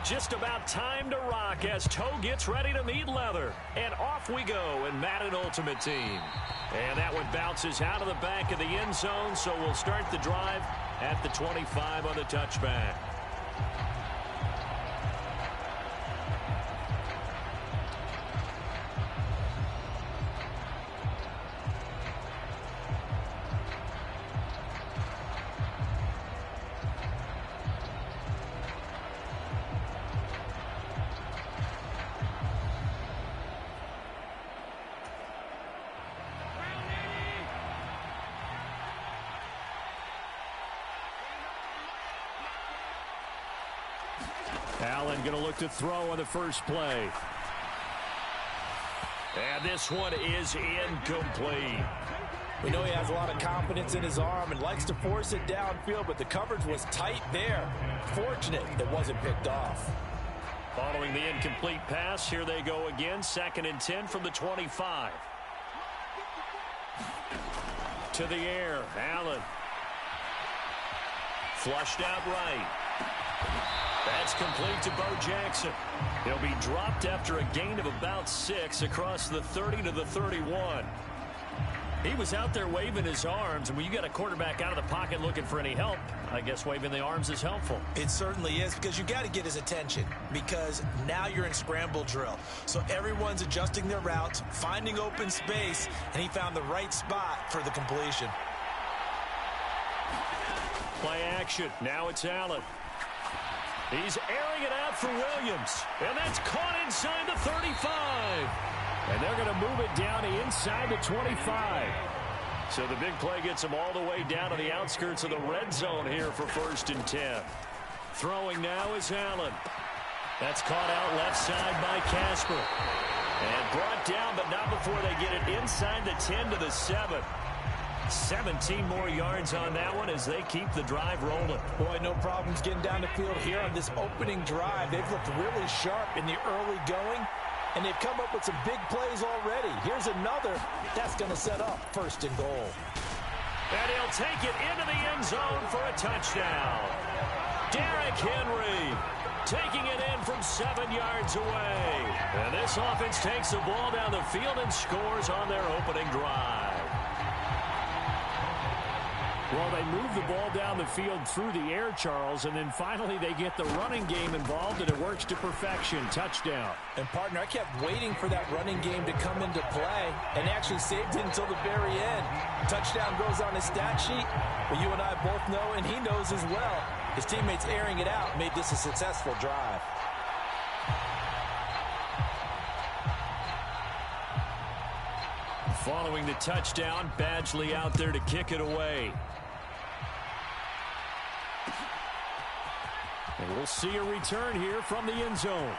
Just about time to rock as toe gets ready to meet leather. And off we go in Madden Ultimate Team. And that one bounces out of the back of the end zone, so we'll start the drive at the 25 on the touchback. Allen going to look to throw on the first play. And this one is incomplete. We know he has a lot of confidence in his arm and likes to force it downfield, but the coverage was tight there. Fortunate it wasn't picked off. Following the incomplete pass, here they go again. 2nd and 10 from the 25. To the air, Allen. Flushed out right. That's complete to Bo Jackson. He'll be dropped after a gain of about 6 across the 30 to the 31. He was out there waving his arms, and when you got a quarterback out of the pocket looking for any help, I guess waving the arms is helpful. It certainly is, because you got to get his attention, because now you're in scramble drill. So everyone's adjusting their routes, finding open space, and he found the right spot for the completion. Play action. Now it's Allen. He's airing it out for Williams. And that's caught inside the 35. And they're going to move it down to inside the 25. So the big play gets them all the way down to the outskirts of the red zone here for 1st and 10. Throwing now is Allen. That's caught out left side by Casper. And brought down, but not before they get it inside the 10 to the 7. 17 more yards on that one as they keep the drive rolling. Boy, no problems getting down the field here on this opening drive. They've looked really sharp in the early going, and they've come up with some big plays already. Here's another. That's going to set up 1st and goal. And he'll take it into the end zone for a touchdown. Derrick Henry taking it in from 7 yards away. And this offense takes the ball down the field and scores on their opening drive. Well, they move the ball down the field through the air, Charles, and then finally they get the running game involved, and it works to perfection. Touchdown. And, partner, I kept waiting for that running game to come into play and actually saved it until the very end. Touchdown goes on his stat sheet, but you and I both know, and he knows as well, his teammates airing it out made this a successful drive. Following the touchdown, Badgley out there to kick it away. And we'll see a return here from the end zone.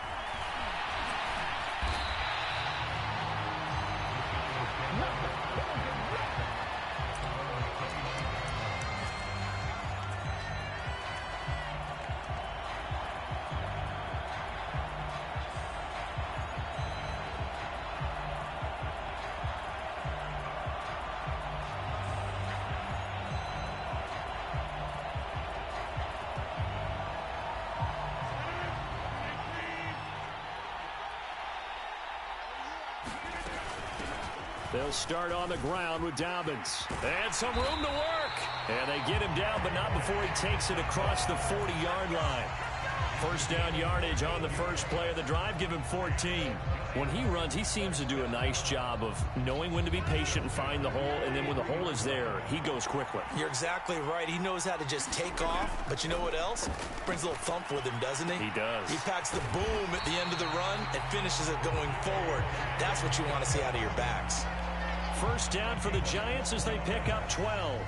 They'll start on the ground with Dobbins. And some room to work. And they get him down, but not before he takes it across the 40-yard line. 1st down yardage on the first play of the drive. Give him 14. When he runs, he seems to do a nice job of knowing when to be patient and find the hole. And then when the hole is there, he goes quickly. You're exactly right. He knows how to just take off. But you know what else? Brings a little thump with him, doesn't he? He does. He packs the boom at the end of the run and finishes it going forward. That's what you want to see out of your backs. 1st down for the Giants as they pick up 12.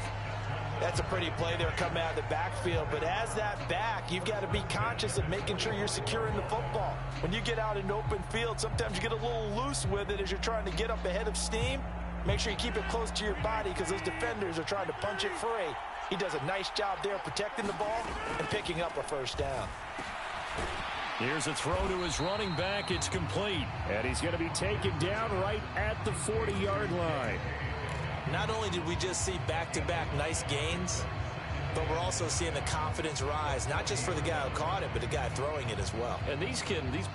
That's a pretty play there coming out of the backfield, but as that back, you've got to be conscious of making sure you're securing the football. When you get out in open field, sometimes you get a little loose with it as you're trying to get up ahead of steam. Make sure you keep it close to your body because those defenders are trying to punch it free. He does a nice job there protecting the ball and picking up a 1st down. Here's a throw to his running back. It's complete. And he's going to be taken down right at the 40-yard line. Not only did we just see back-to-back nice gains, But we're also seeing the confidence rise, not just for the guy who caught it, but the guy throwing it as well. And these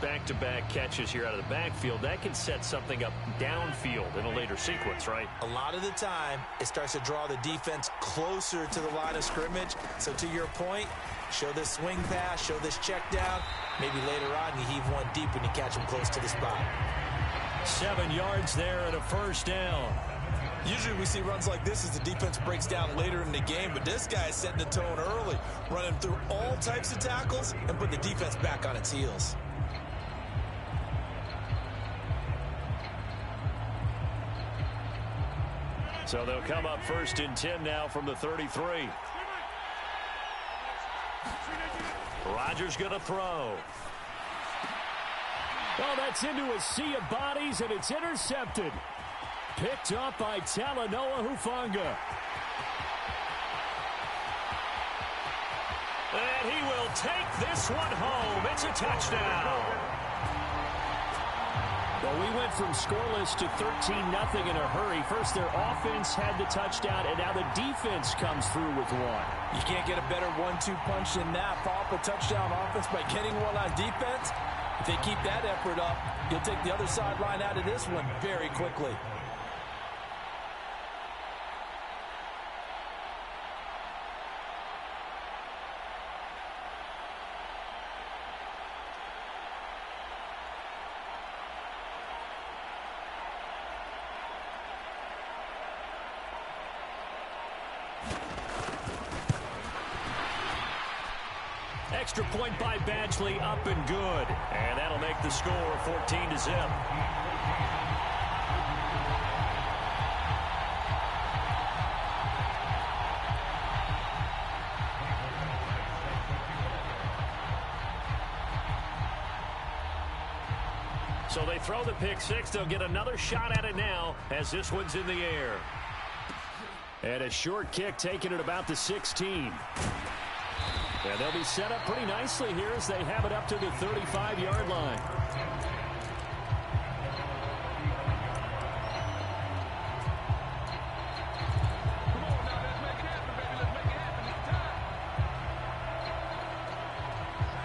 back-to-back catches here out of the backfield, that can set something up downfield in a later sequence, right? A lot of the time, it starts to draw the defense closer to the line of scrimmage. So to your point, show this swing pass, show this check down. Maybe later on you heave one deep when you catch him close to the spot. 7 yards there and a first down. Usually we see runs like this as the defense breaks down later in the game, but this guy is setting the tone early, running through all types of tackles and putting the defense back on its heels. So they'll come up 1st and 10 now from the 33. Rodgers going to throw. Oh, that's into a sea of bodies, and it's intercepted. Picked up by Talanoa Hufanga. And he will take this one home. It's a touchdown. Well, we went from scoreless to 13-0 in a hurry. First, their offense had the touchdown, and now the defense comes through with one. You can't get a better 1-2 punch than that. Follow up a touchdown offense by getting one on defense. If they keep that effort up, you'll take the other sideline out of this one very quickly. Extra point by Badgley, up and good. And that'll make the score 14-0. So they throw the pick six. They'll get another shot at it now as this one's in the air. And a short kick taken at about the 16. And they'll be set up pretty nicely here as they have it up to the 35-yard line.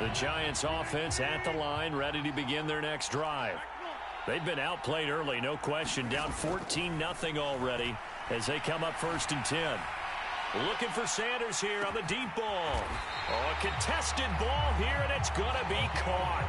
The Giants offense at the line, ready to begin their next drive. They've been outplayed early, no question. Down 14-0 already as they come up 1st and 10. Looking for Sanders here on the deep ball. Oh, a contested ball here, and it's going to be caught.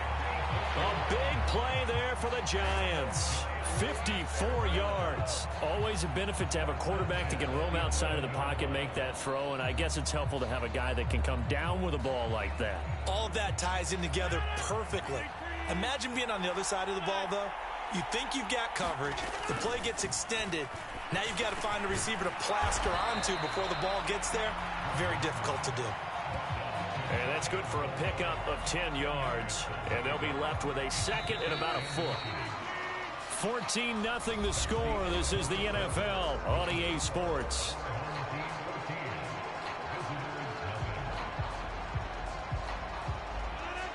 A big play there for the Giants. 54 yards. Always a benefit to have a quarterback that can roam outside of the pocket, make that throw, and I guess it's helpful to have a guy that can come down with a ball like that. All of that ties in together perfectly. Imagine being on the other side of the ball, though. You think you've got coverage. The play gets extended. Now you've got to find a receiver to plaster onto before the ball gets there. Very difficult to do. And that's good for a pickup of 10 yards. And they'll be left with a second and about a foot. 14-0 the score. This is the NFL on EA Sports.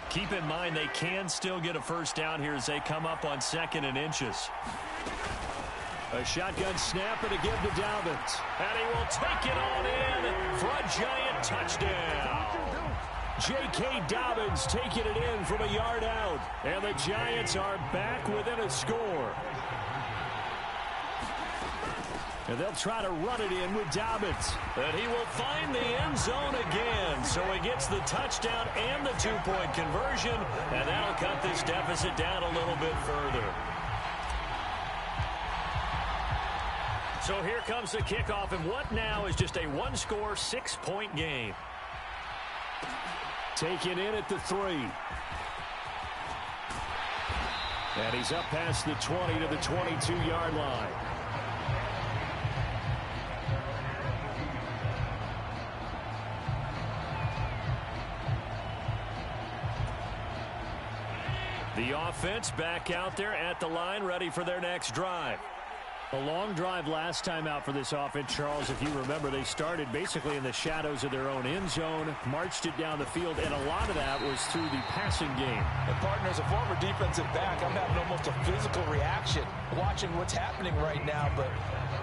Keep in mind they can still get a first down here as they come up on 2nd and inches. A shotgun snap and a give to Dobbins. And he will take it on in for a giant touchdown. J.K. Dobbins taking it in from a yard out. And the Giants are back within a score. And they'll try to run it in with Dobbins. And he will find the end zone again. So he gets the touchdown and the 2-point conversion. And that'll cut this deficit down a little bit further. So here comes the kickoff, and what now is just a one-score, 6-point game. Taken in at the 3. And he's up past the 20 to the 22-yard line. The offense back out there at the line, ready for their next drive. A long drive last time out for this offense, Charles. If you remember, they started basically in the shadows of their own end zone, marched it down the field, and a lot of that was through the passing game. And partner, as a former defensive back, I'm having almost a physical reaction watching what's happening right now, but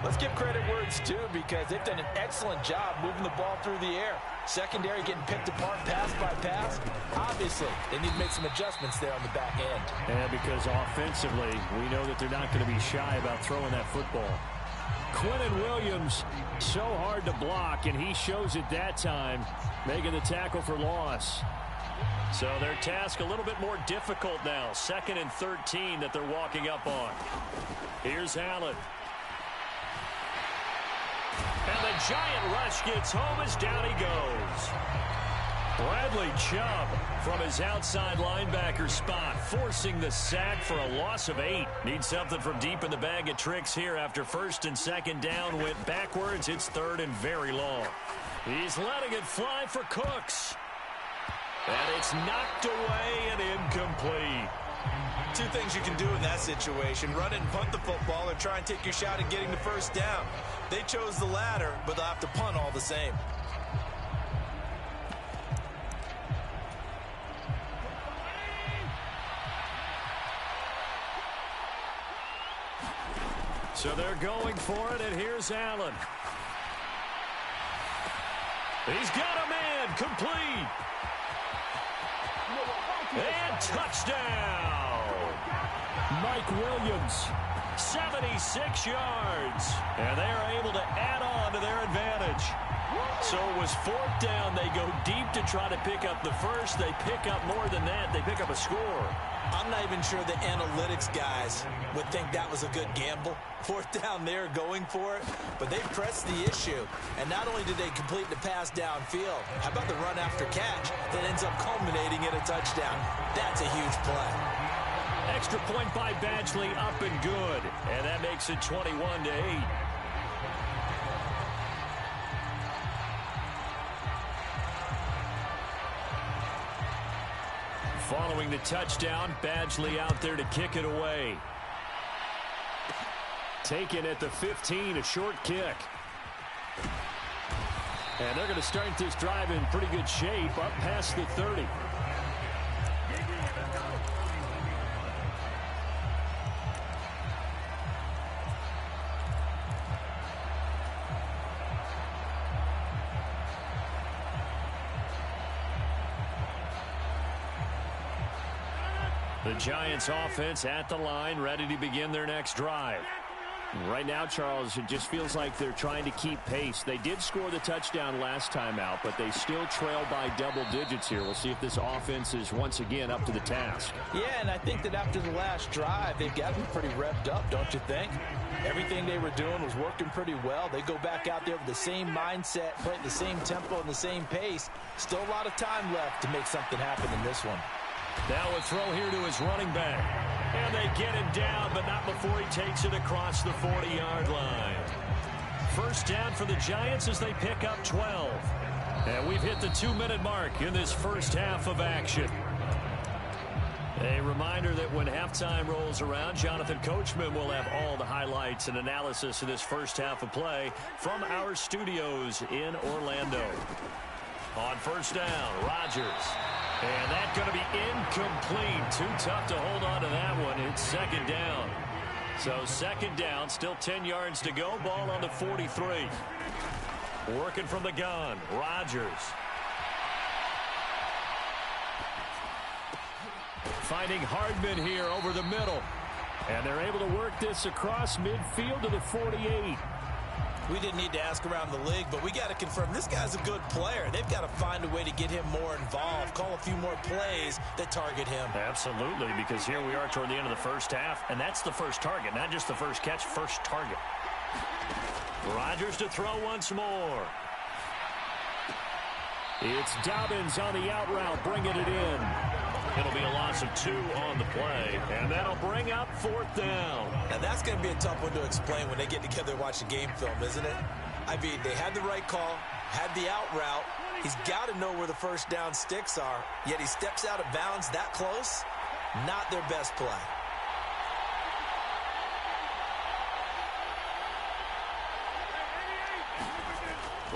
let's give credit where it's due because they've done an excellent job moving the ball through the air. Secondary getting picked apart pass by pass. Obviously, they need to make some adjustments there on the back end. And because offensively, we know that they're not going to be shy about throwing that football. Quinnen Williams, so hard to block, and he shows it that time, making the tackle for loss. So their task a little bit more difficult now. 2nd and 13 that they're walking up on. Here's Allen. And the giant rush gets home as down he goes. Bradley Chubb from his outside linebacker spot, forcing the sack for a loss of 8. Needs something from deep in the bag of tricks here after 1st and 2nd down went backwards. It's 3rd and very long. He's letting it fly for Cooks. And it's knocked away and incomplete. Two things you can do in that situation: run it and punt the football, or try and take your shot at getting the first down. They chose the latter, but they'll have to punt all the same. So they're going for it, and here's Allen. He's got a man, complete. And touchdown. Mike Williams, 76 yards. And they are able to add on to their advantage. So it was 4th down. They go deep to try to pick up the first. They pick up more than that. They pick up a score. I'm not even sure the analytics guys would think that was a good gamble. 4th down there going for it, but they pressed the issue. And not only did they complete the pass downfield, how about the run after catch that ends up culminating in a touchdown? That's a huge play. Extra point by Badgley, up and good. And that makes it 21-8. Following the touchdown, Badgley out there to kick it away. Taken at the 15, a short kick. And they're going to start this drive in pretty good shape, up past the 30. The Giants offense at the line, ready to begin their next drive. Right now, Charles, it just feels like they're trying to keep pace. They did score the touchdown last time out, but they still trail by double digits here. We'll see if this offense is once again up to the task. Yeah, and I think that after the last drive, they've got to be pretty revved up, don't you think? Everything they were doing was working pretty well. They go back out there with the same mindset, playing the same tempo and the same pace. Still a lot of time left to make something happen in this one. Now a throw here to his running back. And they get him down, but not before he takes it across the 40-yard line. 1st down for the Giants as they pick up 12. And we've hit the 2-minute mark in this first half of action. A reminder that when halftime rolls around, Jonathan Coachman will have all the highlights and analysis of this first half of play from our studios in Orlando. On 1st down, Rodgers. And that's going to be incomplete. Too tough to hold on to that one. It's 2nd down. So 2nd down, still 10 yards to go. Ball on the 43. Working from the gun, Rodgers. Finding Hardman here over the middle. And they're able to work this across midfield to the 48. We didn't need to ask around the league, but we got to confirm this guy's a good player. They've got to find a way to get him more involved, call a few more plays that target him. Absolutely, because here we are toward the end of the first half, and that's the first target, not just the first catch, first target. Rodgers to throw once more. It's Dobbins on the out route, bringing it in. It'll be a loss of 2 on the play, and that'll bring up 4th down. Now that's going to be a tough one to explain when they get together and watch the game film, isn't it? I mean, they had the right call, had the out route. He's got to know where the 1st down sticks are, yet he steps out of bounds that close. Not their best play.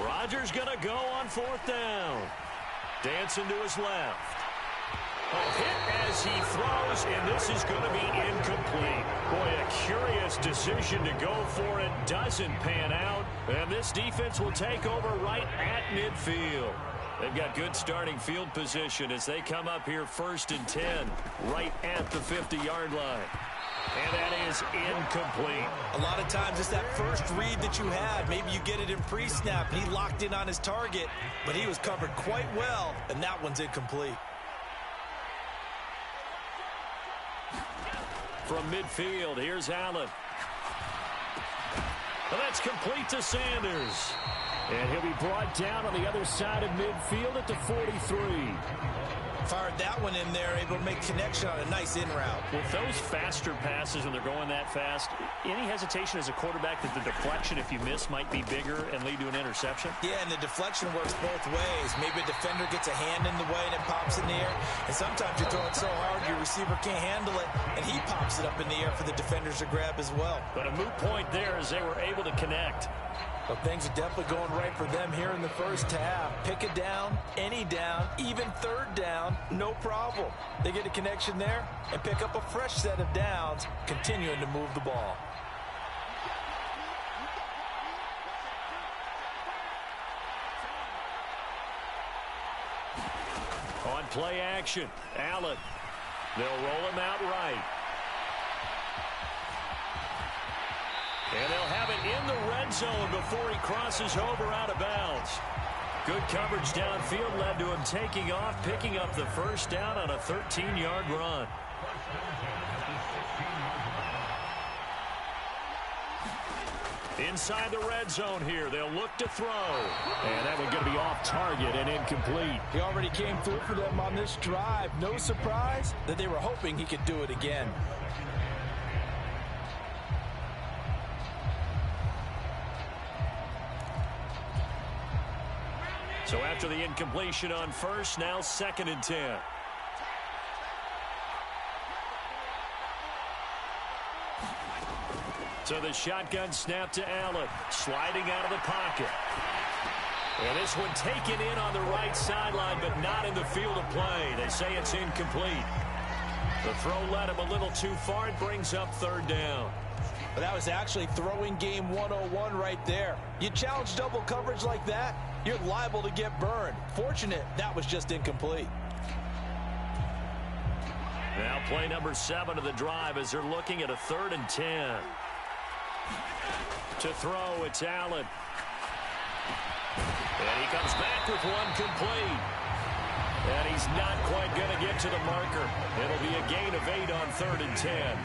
Rodgers going to go on 4th down. Dancing to his left. A hit as he throws, and this is going to be incomplete. Boy, a curious decision to go for it. Doesn't pan out, and this defense will take over right at midfield. They've got good starting field position as they come up here 1st and 10, right at the 50-yard line. And that is incomplete. A lot of times it's that first read that you had. Maybe you get it in pre-snap, and he locked in on his target, but he was covered quite well, and that one's incomplete. From midfield, here's Allen. And that's complete to Sanders. And he'll be brought down on the other side of midfield at the 43. Fired that one in there, able to make connection on a nice in route. With those faster passes when they're going that fast, any hesitation as a quarterback that the deflection, if you miss, might be bigger and lead to an interception? Yeah, and the deflection works both ways. Maybe a defender gets a hand in the way and it pops in the air. And sometimes you throw it so hard your receiver can't handle it, and he pops it up in the air for the defenders to grab as well. But a moot point there as they were able to connect. But things are definitely going right for them here in the first half. Pick it down, any down, even 3rd down, no problem. They get a connection there and pick up a fresh set of downs, continuing to move the ball. On play action, Allen. They'll roll him out right. And they'll have it in the red zone before he crosses over out of bounds. Good coverage downfield led to him taking off, picking up the first down on a 13-yard run. Inside the red zone here, they'll look to throw. And that one's going to be off target and incomplete. He already came through for them on this drive. No surprise that they were hoping he could do it again. So after the incompletion on first, now 2nd and 10. So the shotgun snap to Allen, sliding out of the pocket. And this one taken in on the right sideline, but not in the field of play. They say it's incomplete. The throw led him a little too far. It brings up 3rd down. But that was actually throwing game 101 right there. You challenge double coverage like that, you're liable to get burned. Fortunate that was just incomplete. Now play number 7 of the drive as they're looking at a 3rd and 10. To throw, it's Allen. And he comes back with one complete. And he's not quite going to get to the marker. It'll be a gain of 8 on 3rd and 10.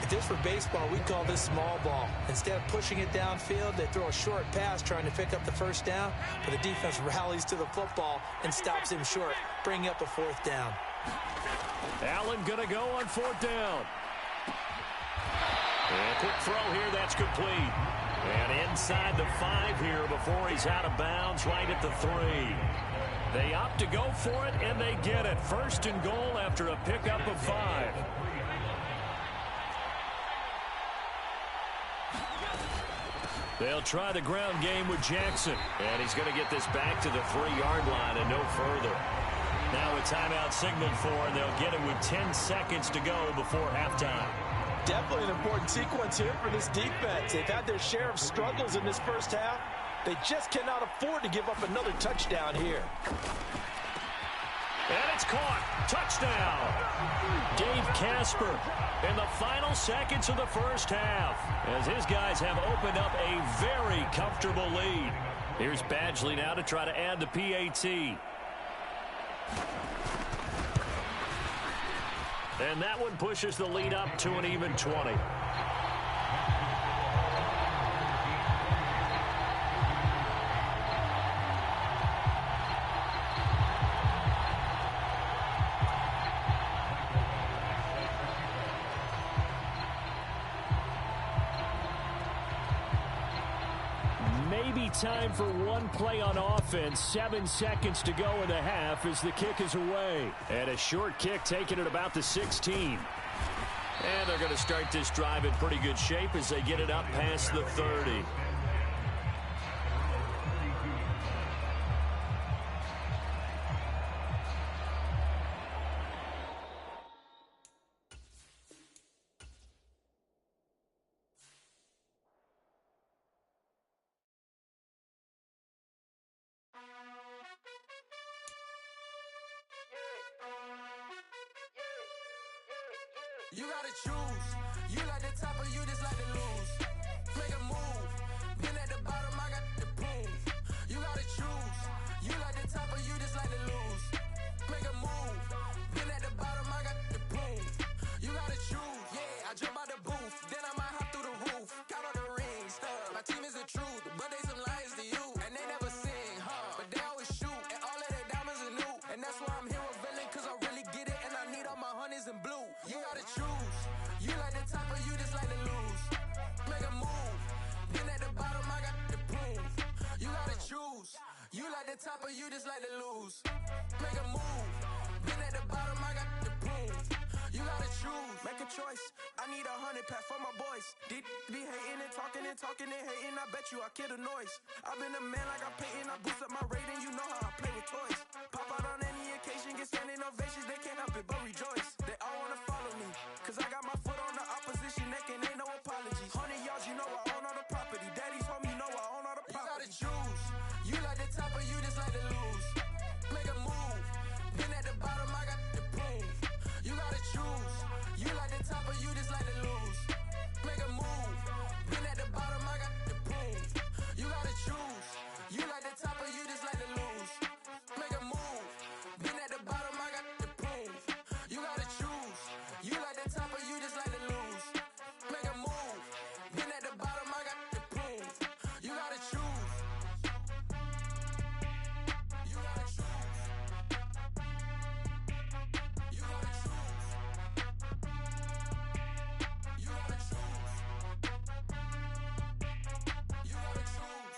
If this were baseball, we'd call this small ball. Instead of pushing it downfield, they throw a short pass trying to pick up the first down, but the defense rallies to the football and stops him short, bringing up a 4th down. Allen going to go on 4th down. And a quick throw here, that's complete. And inside the 5 here before he's out of bounds, right at the 3. They opt to go for it, and they get it. 1st and goal after a pickup of 5. They'll try the ground game with Jackson. And he's going to get this back to the 3-yard line and no further. Now a timeout signaled for, and they'll get it with 10 seconds to go before halftime. Definitely an important sequence here for this defense. They've had their share of struggles in this first half. They just cannot afford to give up another touchdown here. And it's caught. Touchdown. Dave Casper in the final seconds of the first half as his guys have opened up a very comfortable lead. Here's Badgley now to try to add the PAT. And that one pushes the lead up to an even 20. Maybe time for one play on offense. 7 seconds to go in the half as the kick is away. And a short kick taken at about the 16. And they're going to start this drive in pretty good shape as they get it up past the 30. You gotta choose. You like the top or you just like to lose. Make a move. Been at the bottom, I got the prove. You gotta choose. You like the top or you just like to lose. Make a move. Been at the bottom, I got the prove. You gotta choose. Yeah, I jump out the booth, then I might hop through the roof. Count all the rings, stuff. My team is the truth, but they some liars to you. And they never sing, but they always shoot. And all of their diamonds are new. And that's why I'm here with Villain, cause I really get it. And I need all my honeys in blue. You gotta choose. You like the top or you just like to lose. Make a move. Been at the bottom, I got the proof. You gotta choose. You like the top or you just like to lose. Make a move. Been at the bottom, I got the proof. You gotta choose. Make a choice. I need 100 pack for my boys. Deep be hating and talking and talking and hating. I bet you I kill the noise. I've been a man like I'm Peyton. I boost up my rating. You know how I play with toys. Pop out on any occasion, get standing ovations. They can't help it but rejoice. They all wanna follow me, cause I got my foot on the opposition neck and ain't no apologies. 100 yards, you know I own all the property. Daddy's home, you know I own all the property. You gotta choose. You like the top or you just like to lose. Make a move. Been at the bottom, I got the proof. You gotta choose. You like the top or you just like to lose. Make a move. Been at the bottom, I got the proof. You gotta choose. You like the top or you just like to lose. Make a move. Been at the bottom, I got the proof. You gotta choose. You like the top or you just like to lose. Make a move. Been at the bottom, I got the proof. You gotta choose. You gotta choose. You gotta choose. You gotta choose. You gotta choose.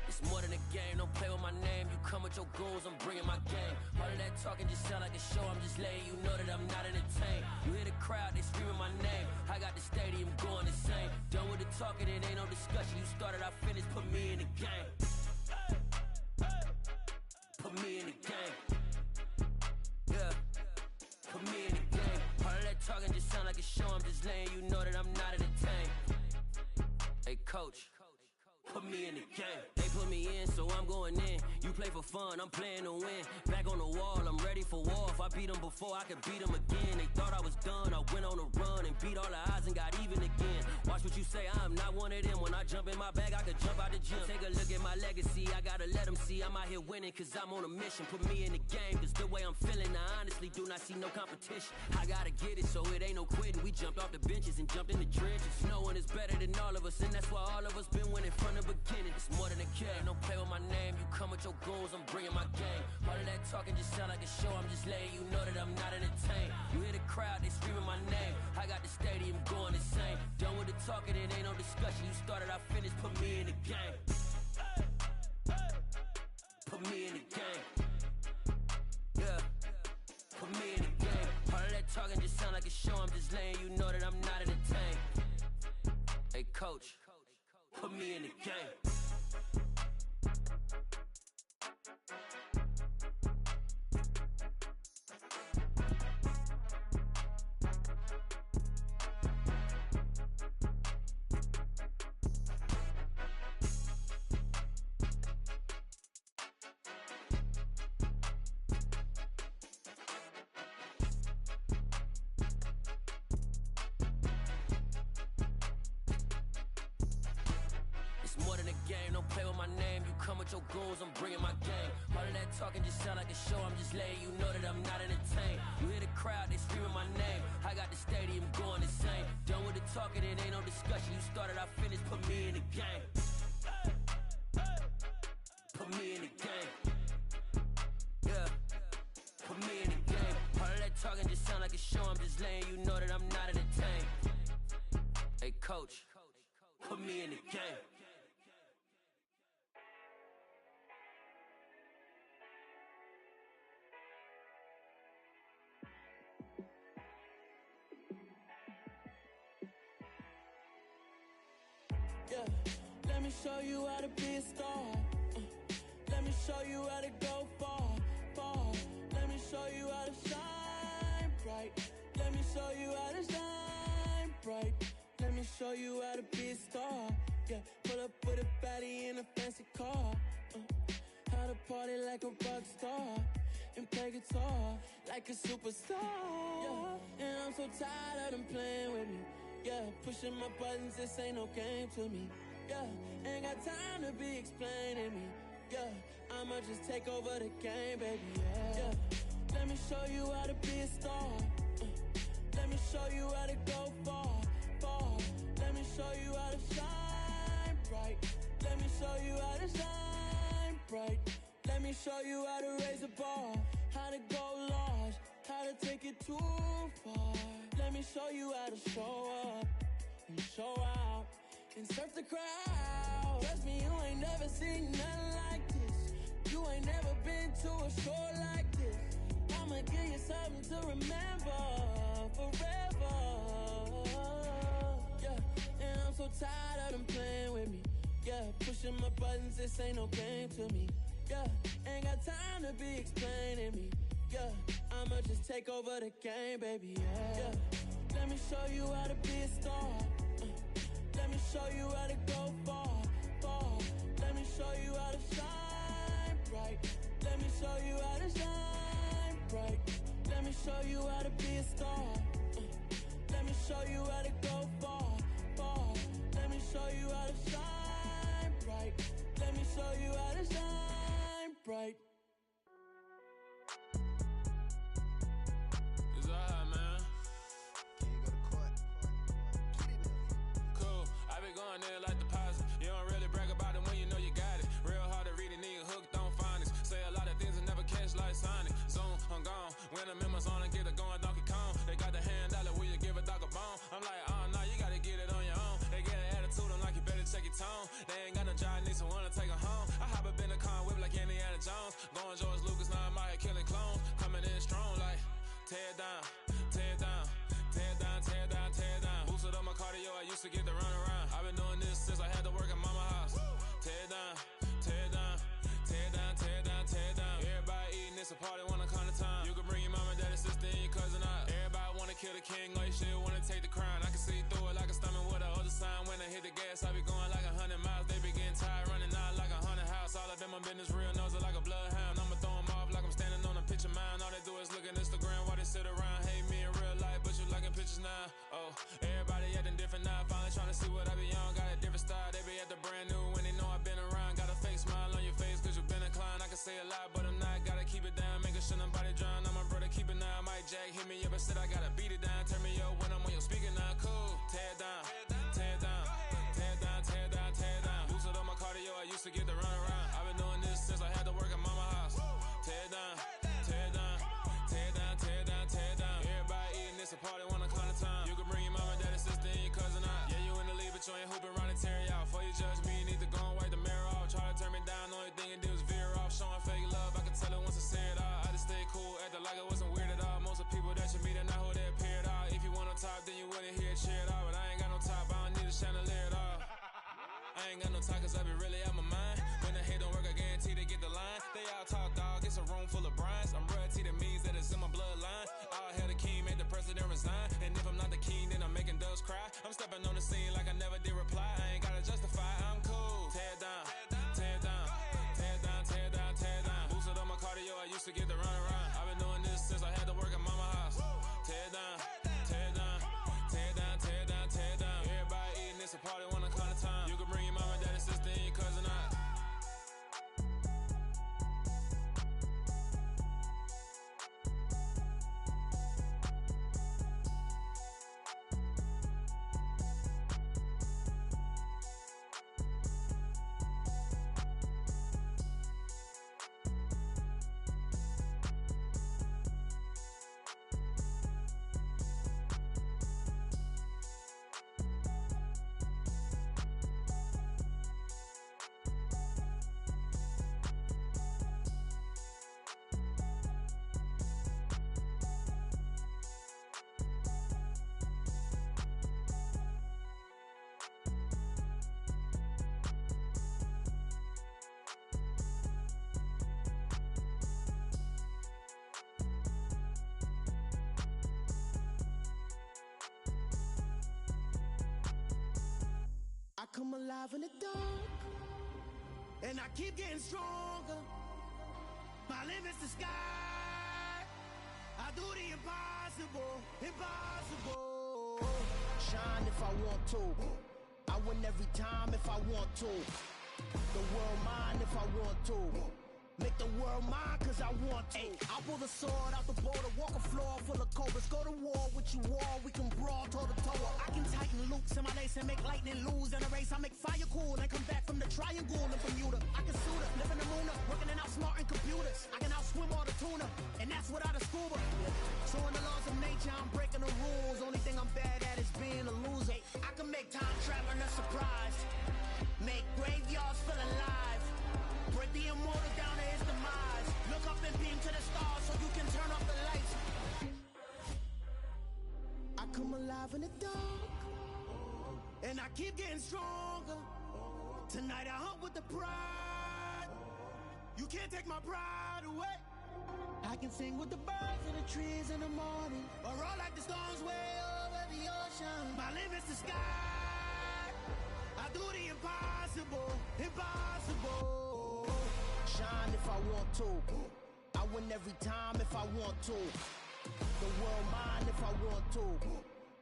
It's more than a game, don't play with my name. You come with your goons, I'm bringing my game. All of that talking just sound like a show, I'm just letting you know that I'm not entertained. You hear the crowd, they screaming my name. I got the stadium going insane. Done with the talking, it ain't no discussion. You started, I finished, put me in the game. Put me in the game. Yeah, put me in the game. All of that talking just sound like a show, I'm just letting you know that I'm not entertained. Hey coach, put me in the game. They put me in, so I'm going in. You play for fun, I'm playing to win. Back on the wall, I'm ready for war. If I beat them before, I could beat them again. They thought I was done, I went on a run and beat all the odds and got even again. Watch what you say, I'm not one of them. When I jump in my bag, I could jump out the gym. Take a look at my legacy, I gotta let them see I'm out here winning, cause I'm on a mission. Put me in the game, cause the way I'm feeling, I honestly do not see no competition. I gotta get it, so it ain't no quitting. We jumped off the benches and jumped in the trenches. No one is better than all of us, and that's why all of us been winning from the beginning. It's more than a game, don't play with my name. You come with your goons, I'm bringing my game. All of that talking just sound like a show, I'm just letting you know that I'm not entertained. You hear the crowd, they screaming my name. I got the stadium going insane. Done with the talking, it ain't no discussion. You started, I finished, put me in the game. Put me in the game. Yeah, put me in the game. All of that talking just sound like a show, I'm just letting you know that I'm not entertained. Hey coach, put me in the game. Your goals, I'm bringing my game. All of that talking just sound like a show, I'm just letting you know that I'm not entertained. You hear the crowd, they screaming my name. I got the stadium going insane. Done with the talking, it ain't no discussion. You started, I finished, put me in the game. Put me in the game. Yeah, put me in the game. All of that talking just sound like a show, I'm just letting you know that I'm not entertained. Hey coach, put me in the game. Yeah, let me show you how to be a star. Let me show you how to go far, far. show you how to shine bright. Let me show you how to shine bright. Let me show you how to be a star. Yeah, pull up with a baddie in a fancy car. How to party like a rock star and play guitar like a superstar. Yeah, and I'm so tired of them playing with me. Yeah, pushing my buttons, this ain't no game to me. Yeah, ain't got time to be explaining me. Yeah, I'ma just take over the game, baby. Yeah, let me show you how to be a star. Let me show you how to go far, far. Let me show you how to shine bright. Let me show you how to shine bright. Let me show you how to raise a bar, how to go large, how to take it too far. Let me show you how to show up and show out and surf the crowd. Trust me, you ain't never seen nothing like this. You ain't never been to a show like this. I'ma give you something to remember forever. Yeah, and I'm so tired of them playing with me. Yeah, pushing my buttons, this ain't no game to me. Yeah, ain't got time to be explaining me. Yeah, I'ma just take over the game, baby. Yeah, let me show you how to be a star. Let me show you how to go far, far. Let me show you how to shine bright. Let me show you how to shine bright. Let me show you how to be a star. Let me show you how to go far, far. Let me show you how to shine bright. Let me show you how to shine bright. It's alright, man. Cool. I be going there like deposit. You don't really brag about it when you know you got it. Real hard to read a nigga hooked on phonics. Say a lot of things and never catch like Sonic. Zoom, I'm gone. When I'm in my zone and get it going Donkey Kong. They got the hand dollar, will you give a dog a bone? I'm like, oh no, you gotta get it on your own. They get an attitude, I'm like, you better check your tone. They ain't got no job, need someone to take her home. I hop up in the car, whip like Indiana Jones. Going George Lucas, now I'm out here killing clones. Coming in strong like, tear down, tear down, tear down, tear down, tear down. Boosted up my cardio, I used to get to run around. I've been doing this since I had to work at mama house. Tear down, tear down, tear down, tear down, tear down. Everybody eating, it's a party, wanna come to time. You can bring your mama, daddy, sister, and your cousin out. Everybody wanna kill the king, or you shit wanna take the crown. I can see through it like a stomach with a other sign. When I hit the gas, I be going like 100 miles. They be getting tired, running out like 100 house. All up in my business, real nose like a bloodhound. I'ma throw them off like I'm standing on a picture mound. All they do is look at Instagram while they sit around. Hate me in real life, but you liking pictures now. Oh, everybody acting different now. Finally trying to see what I be on. Got a different style, they be at the brand new when they know I've been around. Got a fake smile on your face cause you been inclined. I can say a lot, but I'm not. Gotta keep it down, making sure nobody drown. I'm my brother, keep it now. Mike Jack hit me up and said I gotta beat it down. Turn me up when I'm on your speaker now. Cool, tear down, tear down, tear down, tear down, tear down. Boosted up my cardio, I used to get to run around. I've been doing this since I had to work at mama house. Tear down, tear down, tear down, tear down, tear down. Everybody eating, it's a party, wanna come to time. You can bring your mama, daddy, sister, and your cousin out. Yeah, you in the lead, but you ain't hooping around and tear you out. Before you judge me, you need to go and wipe the mirror off. Try to turn me down, the only thing it did was veer off. Showing fake love, I can tell it once I say it all. I just stay cool, acting like it wasn't weird at all. Most of the people that you meet are not who they appear at all. If you want on top, then you wouldn't hear it cheer at all. But I ain't got no top, I don't need a chandelier at all. I ain't got no talk cause I be really out my mind. When the hate don't work, I guarantee they get the line. They all talk dog, it's a room full of brinds. I'm royalty, that means that it's in my bloodline. All hell the king, made the president resign. And if I'm not the king, then I'm making doves cry. I'm stepping on the scene like I never did reply. I ain't gotta justify, I'm cool. Tear down, tear down, tear down, tear down, tear down. Boosted up my cardio, I used to get to run around. I've been doing this since I had to work at mama house. Tear down, tear down, tear down, tear down, tear down. Everybody eating, it's a party, wanna come to time. You can bring your mama, daddy, sister, and your cousin out. come alive in the dark, and I keep getting stronger. My limit's the sky. I do the impossible, impossible. Shine if I want to. I win every time if I want to. The world mine if I want to. Make the world mine cause I want to. I'll pull the sword out the border, walk a floor full of cobras. Go to war with you all, we can brawl toe to toe. I can tighten loops in my lace and make lightning lose in a race. I make fire cool and come back from the triangle in Bermuda. I can suit up, live in the moon up, working and outsmarting computers. I can outswim all the tuna, and that's without a scuba. So in the laws of nature, I'm breaking the rules. Only thing I'm bad at is being a loser. I can make time traveling a surprise, make graveyards feel alive, break the immortal down to his demise. Look up and beam to the stars so you can turn off the lights. I come alive in the dark, and I keep getting stronger. Tonight I hunt with the pride. You can't take my pride away. I can sing with the birds and the trees in the morning, or roll like the storms way over the ocean. My limit's the sky. I do the impossible, impossible. Shine if I want to. I win every time if I want to. The world mine if I want to.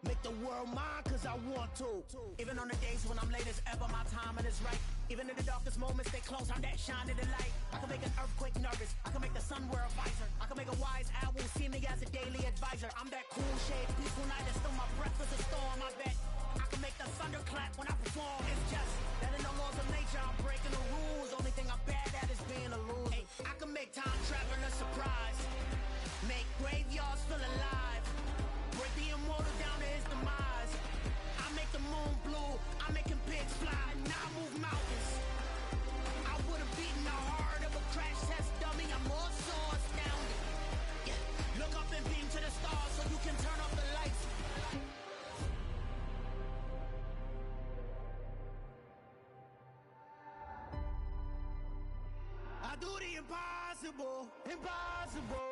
Make the world mine cause I want to. Even on the days when I'm late as ever, my timing is right. Even in the darkest moments, stay close, I'm that shining the light. I can make an earthquake nervous, I can make the sun wear a visor. I can make a wise owl see me as a daily advisor. I'm that cool shade, peaceful night, and still my breath is a storm, I bet. I can make the thunder clap when I perform. It's just that in the laws of nature, I'm breaking the rules. Only thing I'm bad at is being a loser. I can make time traveling a surprise, make graveyards feel alive, break the immortal down to his demise. I make the moon blue, I'm making pigs fly, now I move mountains. I would've beaten the heart of a crash test dummy. I'm more so astounded. Yeah. Look up and beam to the stars so you can turn off the lights. I do the impossible, impossible.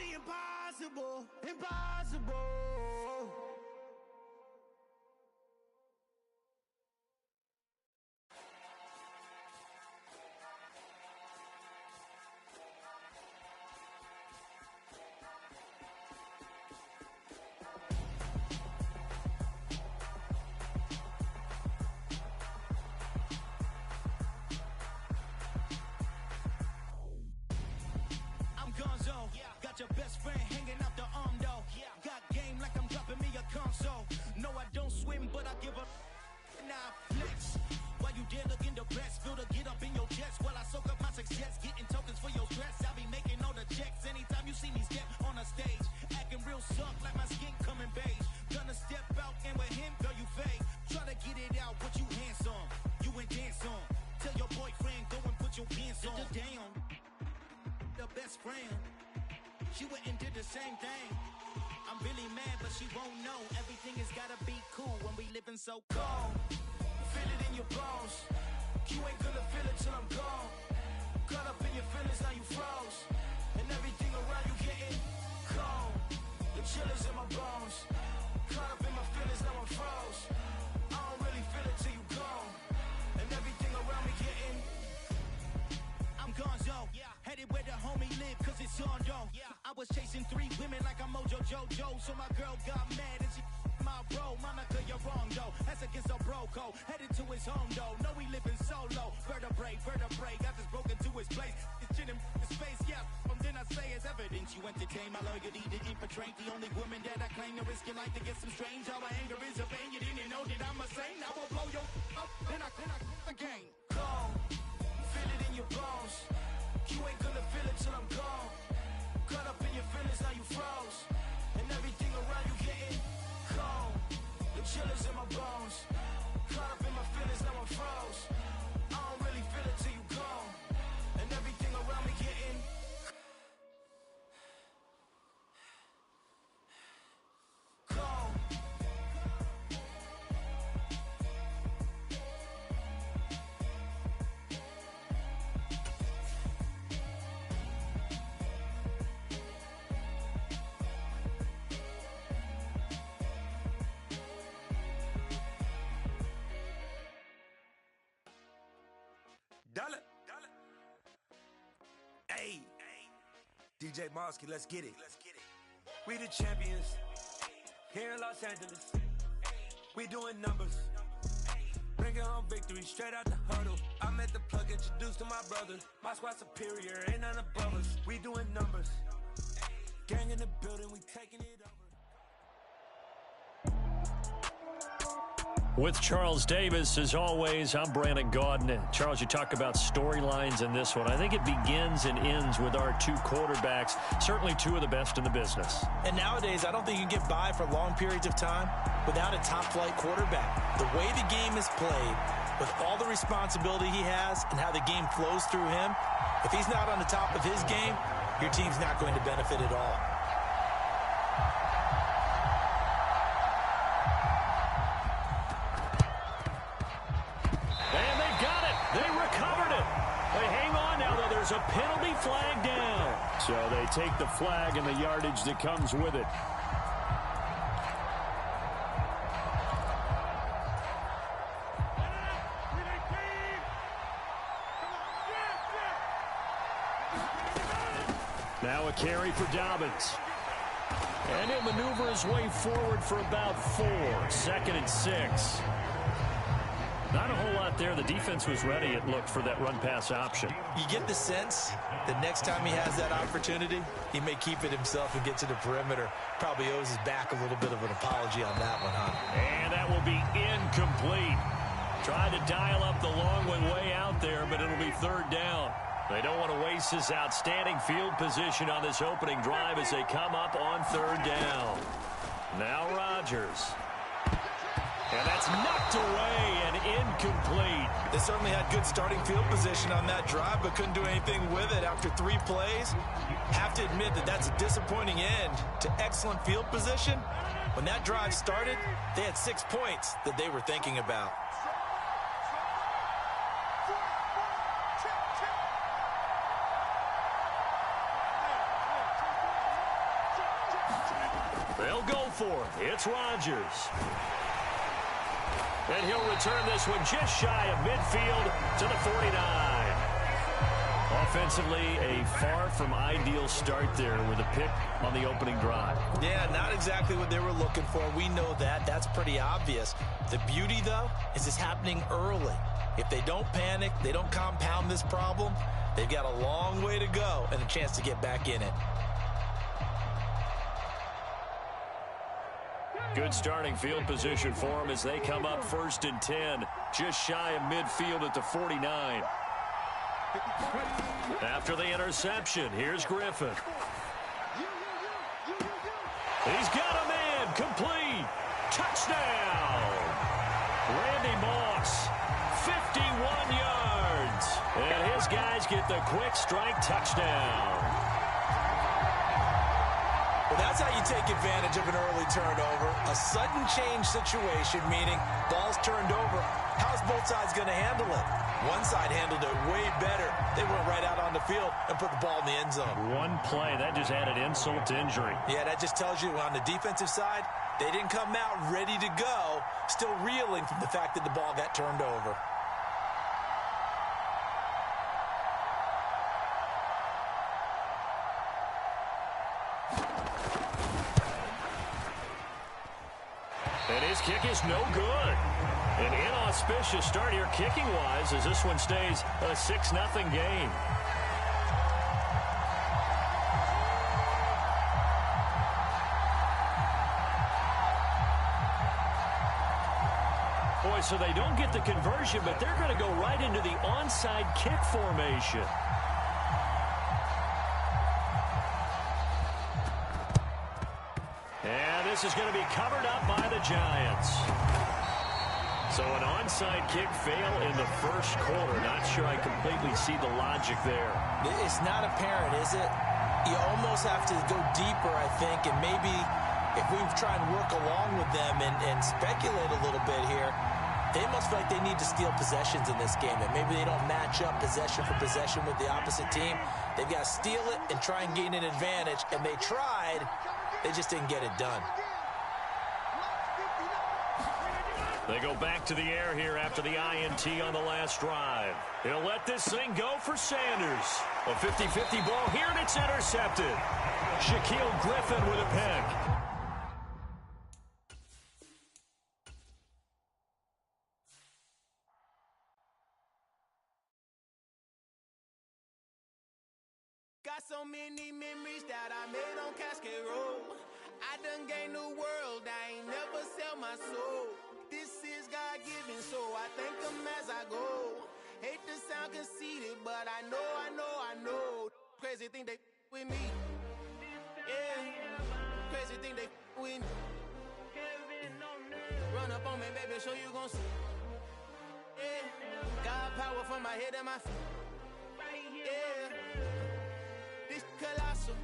Impossible, impossible. Got your best friend hanging out the arm though. Got game like I'm dropping me a console. No, I don't swim, but I give up. Now flex. While you there looking the best, feel the get up in your chest. While I soak up my success, getting tokens for your stress. I'll be making all the checks anytime you see me step on a stage. Acting real suck like my skin coming beige. Gonna step out and with him, girl, you fake. Try to get it out, but you handsome. You ain't dance on. Tell your boyfriend, go and put your pants on. Damn, the best friend. She went and did the same thing. I'm really mad, but she won't know. Everything has gotta be cool when we living so cold. Feel it in your bones. You ain't gonna feel it till I'm gone. Caught up in your feelings, now you froze. And everything around you getting cold. The chill is in my bones. Caught up in my feelings, now I'm froze. I don't really feel it till you gone. And everything around me getting I'm gonzo. Headed where the homie live, cause it's on though. I was chasing 3 women like I'm Mojo Jojo. So my girl got mad and she my bro. Monica, you're wrong though. That's against a bro code. Headed to his home though. No, we living solo. Vertebrae. Got this broken to his place. It's chin in his face, yeah. Then I say it's evidence you entertain my loyalty to infiltrate. The only woman that I claim to risk your life to get some strange. All my anger is a pain. You didn't know that I'm a saint. I will blow your up. Then I again. Cold. Feel it in your bones. You ain't gonna feel it till I'm gone. Caught up in your feelings, now you froze. And everything around you getting cold. The chill is in my bones. Caught up in my feelings, now I'm froze. I don't really feel it till you gone. And everything DJ Mosky, let's get it. We the champions here in Los Angeles. We doing numbers. Bringing home victory straight out the huddle. I'm at the plug, introduced to my brothers. My squad superior, ain't none above us. We doing numbers. Gang in the building, we taking it over. With Charles Davis, as always, I'm Brandon Gaudin. And Charles, you talk about storylines in this one. I think it begins and ends with our two quarterbacks, certainly two of the best in the business. And nowadays, I don't think you can get by for long periods of time without a top-flight quarterback. The way the game is played, with all the responsibility he has and how the game flows through him, if he's not on the top of his game, your team's not going to benefit at all. There's a penalty flag down. So they take the flag and the yardage that comes with it. Now a carry for Dobbins. And he'll maneuver his way forward for about 4. 2nd and 6. Not a whole lot there. The defense was ready, it looked, for that run-pass option. You get the sense that next time he has that opportunity, he may keep it himself and get to the perimeter. Probably owes his back a little bit of an apology on that one, huh? And that will be incomplete. Tried to dial up the long one way out there, but it'll be 3rd down. They don't want to waste this outstanding field position on this opening drive as they come up on 3rd down. Now Rodgers. And that's knocked away and incomplete. They certainly had good starting field position on that drive, but couldn't do anything with it after 3 plays. Have to admit that that's a disappointing end to excellent field position. When that drive started, they had 6 points that they were thinking about. They'll go for it. It's Rodgers. And he'll return this one just shy of midfield to the 49. Offensively, a far from ideal start there with a pick on the opening drive. Yeah, not exactly what they were looking for. We know that. That's pretty obvious. The beauty, though, is it's happening early. If they don't panic, they don't compound this problem, they've got a long way to go and a chance to get back in it. Good starting field position for them as they come up 1st and 10, just shy of midfield at the 49. After the interception, here's Griffin. He's got a man, complete, touchdown. Randy Moss, 51 yards, and his guys get the quick strike touchdown. Well, that's how you take advantage of an early turnover. A sudden change situation, meaning ball's turned over. How's both sides going to handle it? One side handled it way better. They went right out on the field and put the ball in the end zone. One play, that just added insult to injury. Yeah, that just tells you on the defensive side, they didn't come out ready to go, still reeling from the fact that the ball got turned over. And his kick is no good. An inauspicious start here kicking-wise as this one stays a 6-0 game. Boy, so they don't get the conversion, but they're going to go right into the onside kick formation. And this is going to be covered up by the Giants. So an onside kick fail in the first quarter. Not sure I completely see the logic there. It's not apparent, is it? You almost have to go deeper, I think, and maybe if we try and work along with them and speculate a little bit here, they must feel like they need to steal possessions in this game, and maybe they don't match up possession for possession with the opposite team. They've got to steal it and try and gain an advantage, and they tried. They just didn't get it done. They go back to the air here after the INT on the last drive. He'll let this thing go for Sanders. A 50-50 ball here, and it's intercepted. Shaquille Griffin with a pick. Got so many memories that I made on Cascade Road. I done gained the world, I ain't never sell my soul. This is God-given, so I thank him as I go. Hate to sound conceited, but I know. Crazy thing they with me. Yeah, crazy thing they with me. Run up on me, baby, so you gon' see. Yeah, God power from my head and my feet. Yeah. This colossal,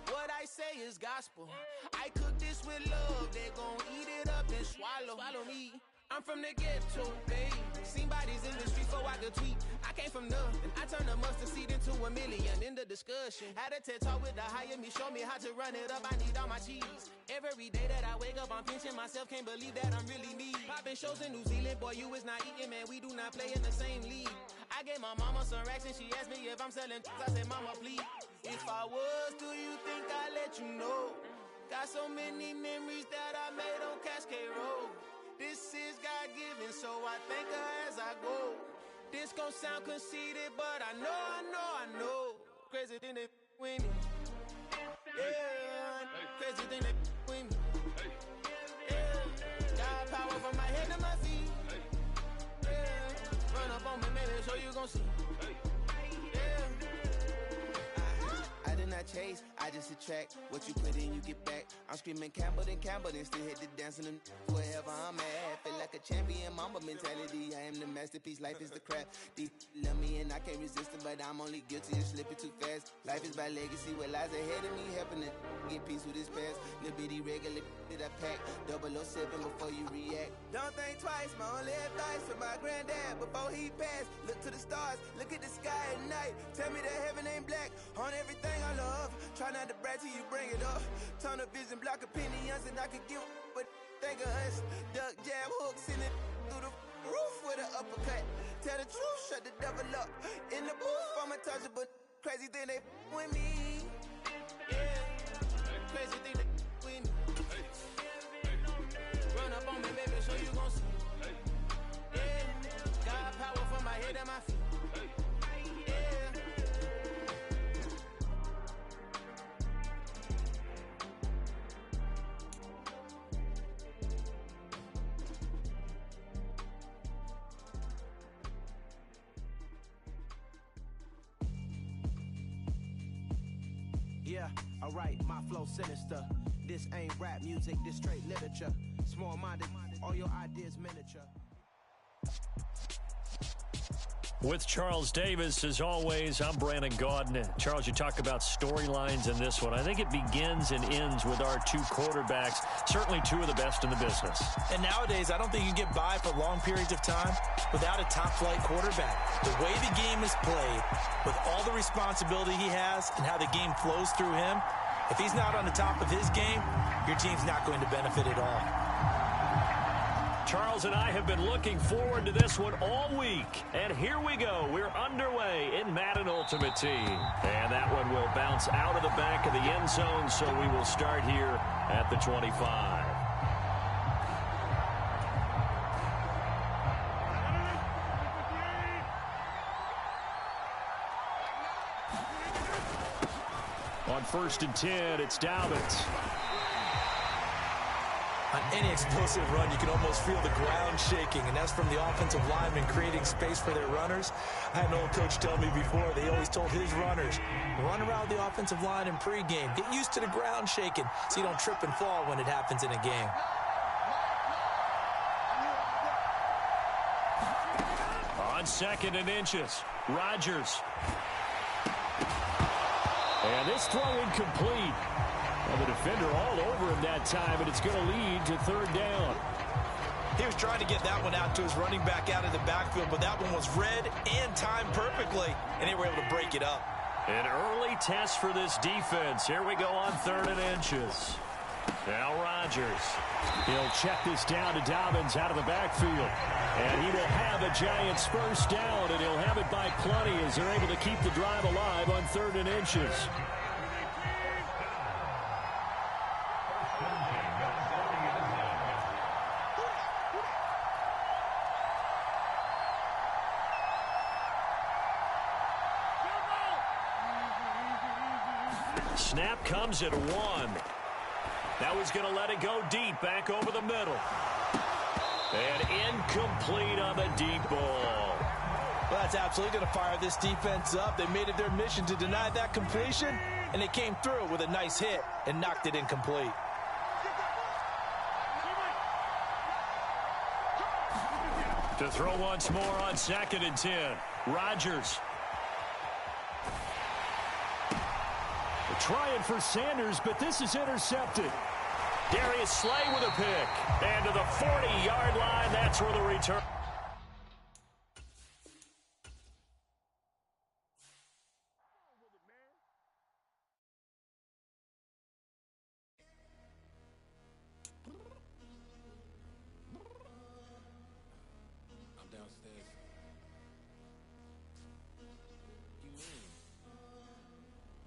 what I say is gospel. I cook this with love, they gon' eat it up and swallow me. I'm from the ghetto, babe. Seen bodies in the street before I could tweet. I came from nothing, I turned a mustard seed into a million. In the discussion, had a TED talk with the higher me, show me how to run it up. I need all my cheese. Every day that I wake up, I'm pinching myself. Can't believe that I'm really me. Popping shows in New Zealand, boy, you is not eating, man. We do not play in the same league. I gave my mama some racks and she asked me if I'm selling. I said, mama, please. If I was, do you think I'd let you know? Got so many memories that I made on Cascade Road. This is God-given, so I thank her as I go. This gon' sound conceited, but I know. Crazy thing they with me. Yeah, crazy thing they with me. Yeah, God power from my head to my feet. Yeah, run up on me, maybe, so you gon' see. I did not chase, I just attract. What you put in, you get back. I'm screaming Campbell, then still hit the dancing and wherever I'm at. Feel like a champion, mamba mentality. I am the masterpiece, life is the crap. These love me and I can't resist it, but I'm only guilty of slipping too fast. Life is by legacy, what lies ahead of me, helping to get peace with this past. Little bitty regular that I pack, 007 before you react. Don't think twice, my only advice for my granddad before he passed. Look to the stars, look at the sky at night. Tell me that heaven ain't black on everything I love. Try not to brag till you bring it up. Tunnel vision, block opinions, and I could give but think of us. Duck, jab, hooks in it through the roof with an uppercut. Tell the truth, shut the devil up. In the booth, I'm untouchable. Crazy thing they with me. Yeah, crazy thing they with me. Run up on me, baby, so you gon' see. Yeah, God power from my head and my feet. Yeah, alright, my flow sinister. This ain't rap music, this straight literature. Small-minded, all your ideas miniature. With Charles Davis, as always, I'm Brandon Gaudin. Charles, you talk about storylines in this one. I think it begins and ends with our two quarterbacks, certainly two of the best in the business. And nowadays, I don't think you can get by for long periods of time without a top-flight quarterback. The way the game is played, with all the responsibility he has and how the game flows through him, if he's not on the top of his game, your team's not going to benefit at all. Charles and I have been looking forward to this one all week. And here we go. We're underway in Madden Ultimate Team. And that one will bounce out of the back of the end zone, so we will start here at the 25. On 1st and 10, it's Dobbins. On any explosive run, you can almost feel the ground shaking, and that's from the offensive linemen creating space for their runners. I had an old coach tell me before, they always told his runners, run around the offensive line in pregame. Get used to the ground shaking so you don't trip and fall when it happens in a game. On 2nd and inches, Rodgers. And this throw incomplete. Well, the defender all over him that time, and it's going to lead to 3rd down. He was trying to get that one out to his running back out of the backfield, but that one was read and timed perfectly, and they were able to break it up. An early test for this defense. Here we go on 3rd and inches. Now Rodgers. He'll check this down to Dobbins out of the backfield. And he will have a Giants first down, and he'll have it by plenty as they're able to keep the drive alive on 3rd and inches. Snap comes at 1. That was going to let it go deep, back over the middle. And incomplete on the deep ball. Well, that's absolutely going to fire this defense up. They made it their mission to deny that completion, and they came through with a nice hit and knocked it incomplete. To throw once more on 2nd and 10. Rodgers. Trying for Sanders, but this is intercepted. Darius Slay with a pick. And to the 40-yard line, that's where the return. I'm downstairs. You mean?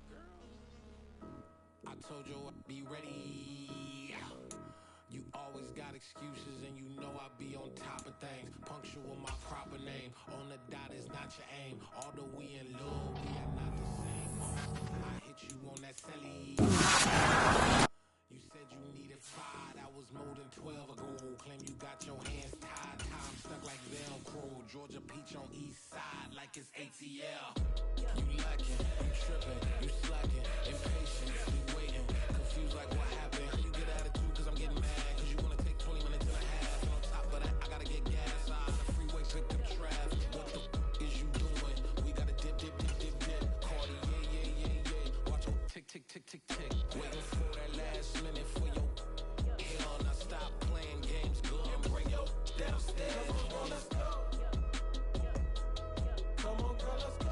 Girl. I told you I'd be ready. You always got excuses and you know I be on top of things. Punctual my proper name. On the dot is not your aim. Although we in love, we are not the same. I hit you on that celly. You said you needed 5. That was more than 12 ago. Claim you got your hands tied. Time stuck like Velcro. Georgia Peach on east side like it's ATL. You lacking, you tripping, you slacking, impatient, you waiting, confused like what happened. You get attitude cause I'm getting mad, cause you wanna take 20 minutes and a half. And on top of that, I gotta get gas. Side the freeway, pick up traffic. What the is you doing? We gotta dip. Cardi, yeah. Watch your tick. Waiting for that last minute for your hell. Now stop playing games, girl, and bring your downstairs. Come on, let's go. Come on, girl, let's go.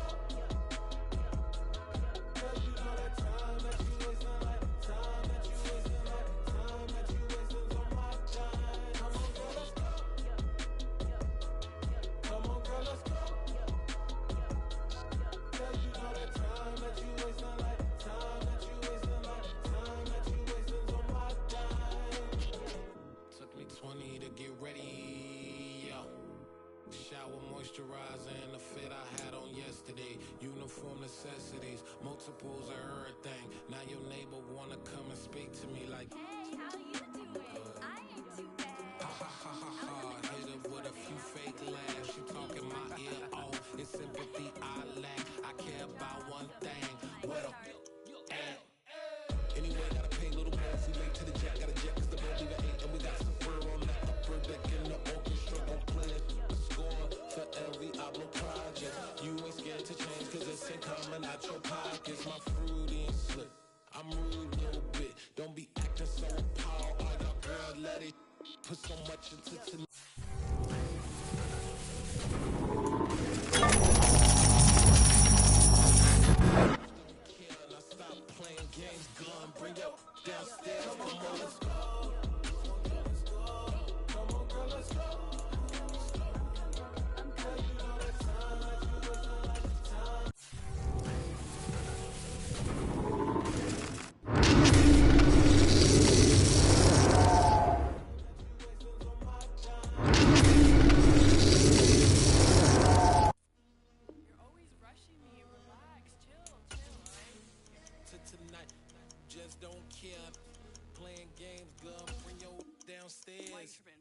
Cause you know that time that you wasting, like time that you wasting, like time that you wasting on my time. Come on, girl, let's go. Come on, girl, let's go. Cause you know that time that you wasting, like time that you wasting, like time that you wasting on my time. Took me 20 to get ready, yo. Shower moisturizer and the fit I had on yesterday. Uniform necessities, multiples of everything. Now your neighbor wanna come and speak to me like, Hey, how you doing? I ain't too bad. ha. Hit her with a few fake laughs. She talking my ear off. It's sympathy I lack. I care about one thing. What up? Anyway, gotta pay a little more. We late to the jack, gotta jet, cause the boat leave at 8. And we got some fur on the upper deck in the orchestra. Don't play it. Score for every album project. You ain't scared to change, cause it's ain't coming out your pockets. My fruity and slip. I'm rude a little bit. Don't be acting so appalled. All y'all girls let it put so much into tonight. Stop playing games, gun, bring your downstairs. Come on, let's go. Come on, girl, let's go. You know that time that you wasting, like time. You're always rushing me. Relax, chill, alright? To tonight, just don't care. Playing games, gun, bring your downstairs. Why you tripping?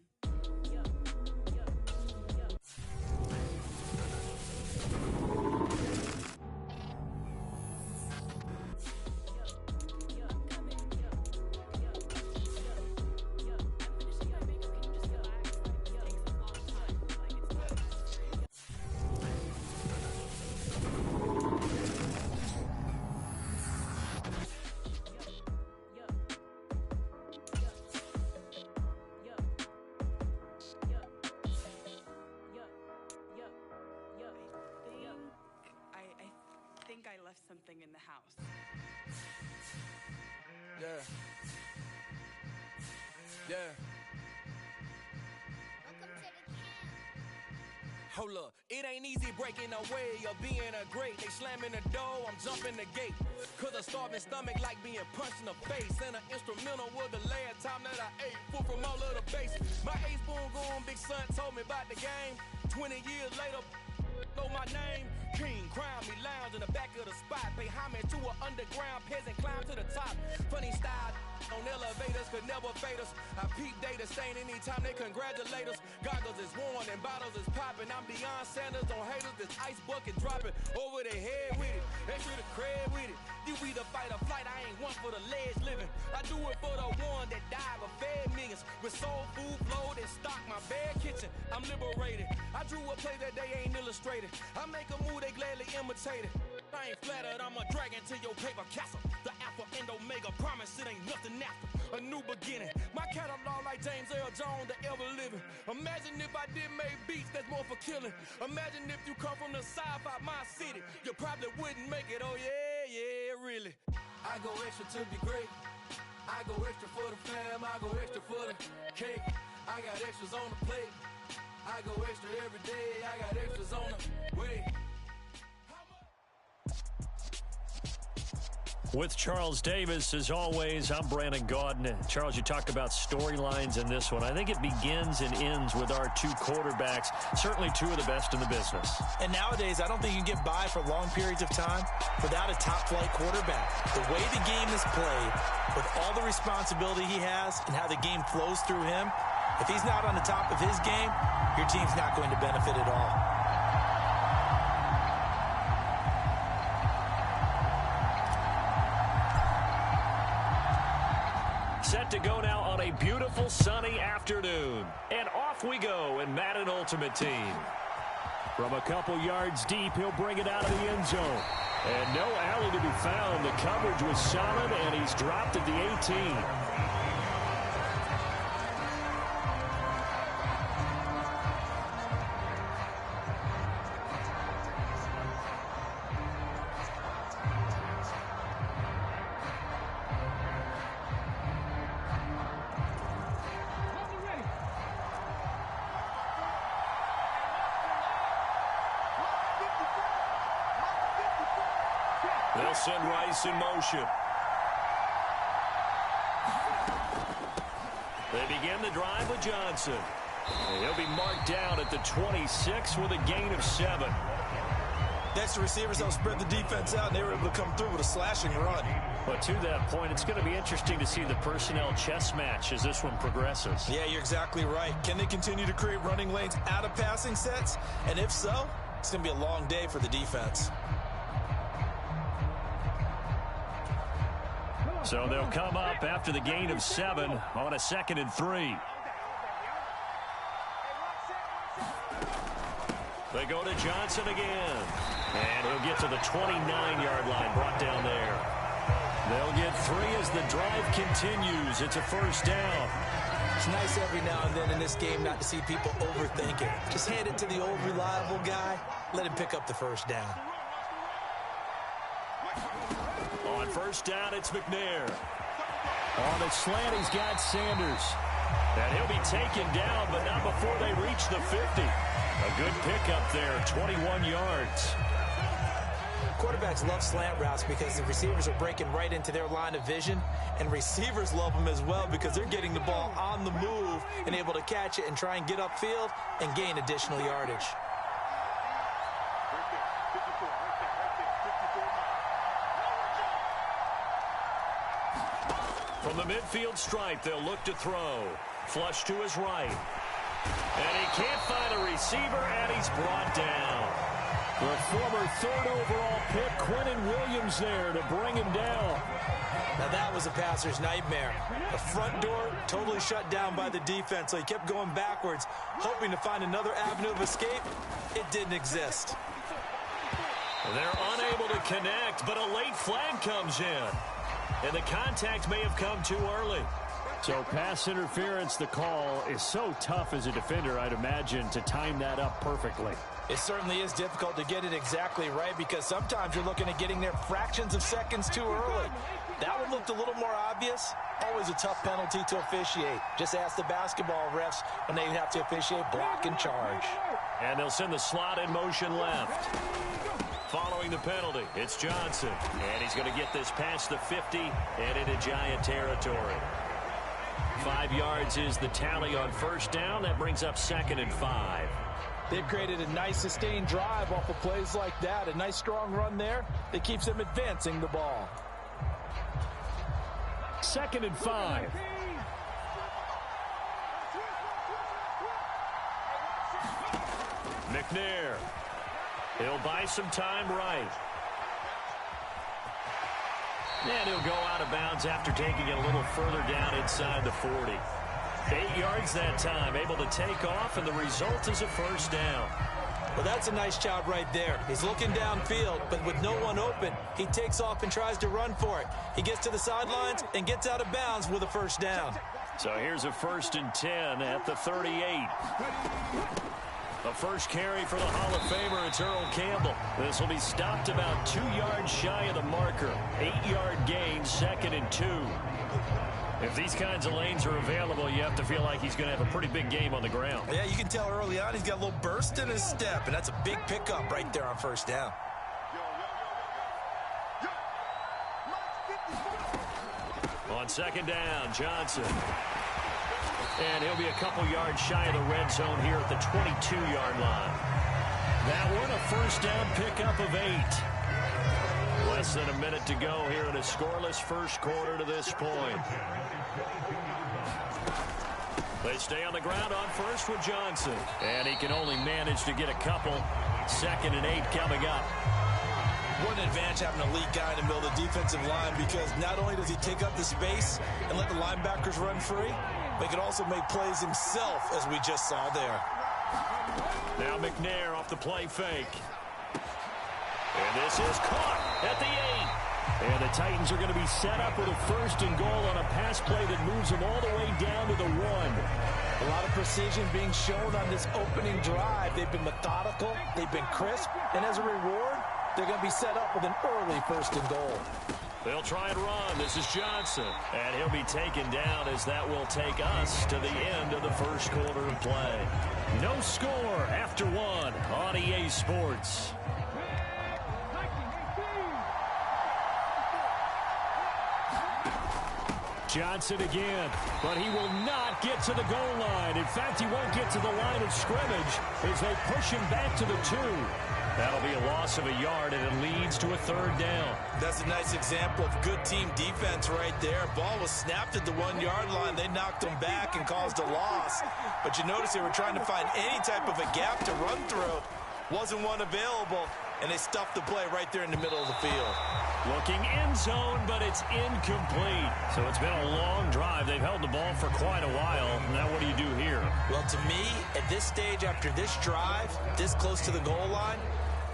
I think I left something in the house. Yeah. Yeah. Hold up, it ain't easy breaking away or being a great. They slamming the door, I'm jumping the gate. Cause a starving stomach like being punched in the face. And an instrumental was the last time that I ate. Food from all of the basics. My ace boom goon, big son told me about the game. 20 years later, know my name. King, crown me, lounge in the back of the spot. Pay homage to an underground peasant, climb to the top. Funny style on elevators could never fade us. I peep data stain anytime they congratulate us. Goggles is worn and bottles is popping. I'm Deion Sanders on haters, this ice bucket dropping over their head with it. They should have cred with it. You either fight or flight, I ain't one for the ledge living. I do it for the one that died but fed millions. With soul food flowed and stocked my bad kitchen. I'm liberated. I drew a play that they ain't illustrated. I make a move, they gladly imitate it. I ain't flattered, I'm a dragon to your paper castle. The alpha and omega, promise it ain't nothing after. A new beginning. My catalog like James Earl Jones, the ever living. Imagine if I did make beats that's more for killing. Imagine if you come from the sci-fi, my city. You probably wouldn't make it, oh yeah, really. I go extra to be great. I go extra for the fam, I go extra for the cake. I got extras on the plate. I go extra every day, I got extras on the way. With Charles Davis, as always, I'm Brandon Gaudin. Charles, you talked about storylines in this one. I think it begins and ends with our two quarterbacks, certainly two of the best in the business. And nowadays, I don't think you can get by for long periods of time without a top-flight quarterback. The way the game is played, with all the responsibility he has and how the game flows through him, if he's not on the top of his game, your team's not going to benefit at all. Set to go now on a beautiful sunny afternoon. And off we go in Madden Ultimate Team. From a couple yards deep, he'll bring it out of the end zone. And no alley to be found. The coverage was solid, and he's dropped at the 18. They'll send Rice in motion. They begin the drive with Johnson. And he'll be marked down at the 26 with a gain of 7. Next to receivers, they'll spread the defense out, and they were able to come through with a slashing run. But to that point, it's going to be interesting to see the personnel chess match as this one progresses. Yeah, you're exactly right. Can they continue to create running lanes out of passing sets? And if so, it's going to be a long day for the defense. So they'll come up after the gain of 7 on a 2nd and 3. They go to Johnson again. And he'll get to the 29-yard line, brought down there. They'll get 3 as the drive continues. It's a first down. It's nice every now and then in this game not to see people overthink it. Just hand it to the old reliable guy. Let him pick up the first down. On first down, it's McNair. On the slant, he's got Sanders. And he'll be taken down, but not before they reach the 50. A good pickup there, 21 yards. Quarterbacks love slant routes because the receivers are breaking right into their line of vision, and receivers love them as well because they're getting the ball on the move and able to catch it and try and get upfield and gain additional yardage. From the midfield stripe, they'll look to throw. Flush to his right. And he can't find a receiver, and he's brought down. The former 3rd overall pick, Quentin Williams, there to bring him down. Now that was a passer's nightmare. The front door totally shut down by the defense, so he kept going backwards, hoping to find another avenue of escape. It didn't exist. They're unable to connect, but a late flag comes in. And the contact may have come too early. So pass interference, the call is so tough as a defender, I'd imagine, to time that up perfectly. It certainly is difficult to get it exactly right because sometimes you're looking at getting there fractions of seconds too early. That one looked a little more obvious, always a tough penalty to officiate. Just ask the basketball refs when they have to officiate block and charge. And they'll send the slot in motion left. Following the penalty, it's Johnson. And he's going to get this past the 50 and into Giant territory. 5 yards is the tally on first down. That brings up 2nd and 5. They've created a nice sustained drive off of plays like that. A nice strong run there that keeps them advancing the ball. 2nd and 5. McNair. He'll buy some time right. And he'll go out of bounds after taking it a little further down inside the 40. 8 yards that time, able to take off, and the result is a first down. Well, that's a nice job right there. He's looking downfield, but with no one open, he takes off and tries to run for it. He gets to the sidelines and gets out of bounds with a first down. So here's a 1st and 10 at the 38. The first carry for the Hall of Famer, it's Earl Campbell. This will be stopped about 2 yards shy of the marker. 8-yard gain, 2nd and 2. If these kinds of lanes are available, you have to feel like he's going to have a pretty big game on the ground. Yeah, you can tell early on he's got a little burst in his step, and that's a big pickup right there on first down. On 2nd down, Johnson. And he'll be a couple yards shy of the red zone here at the 22-yard line. That one, a first down pickup of 8. Less than a minute to go here in a scoreless first quarter to this point. They stay on the ground on first with Johnson. And he can only manage to get a couple. 2nd and 8 coming up. What an advantage having an elite guy in the middle of the defensive line, because not only does he take up the space and let the linebackers run free, but he can also make plays himself, as we just saw there. Now McNair off the play fake. And this is caught at the 8. And the Titans are going to be set up with a 1st and goal on a pass play that moves them all the way down to the 1. A lot of precision being shown on this opening drive. They've been methodical, they've been crisp, and as a reward, they're going to be set up with an early 1st and goal. They'll try and run. This is Johnson. And he'll be taken down, as that will take us to the end of the first quarter of play. No score after 1 on EA Sports. Johnson again, but he will not get to the goal line. In fact, he won't get to the line of scrimmage as they push him back to the 2. That'll be a loss of a yard, and it leads to a 3rd down. That's a nice example of good team defense right there. Ball was snapped at the 1-yard line. They knocked him back and caused a loss. But you notice they were trying to find any type of a gap to run through. Wasn't one available, and they stuffed the play right there in the middle of the field. Looking end zone, but it's incomplete. So it's been a long drive. They've held the ball for quite a while. Now what do you do here? Well, to me, at this stage, after this drive, this close to the goal line,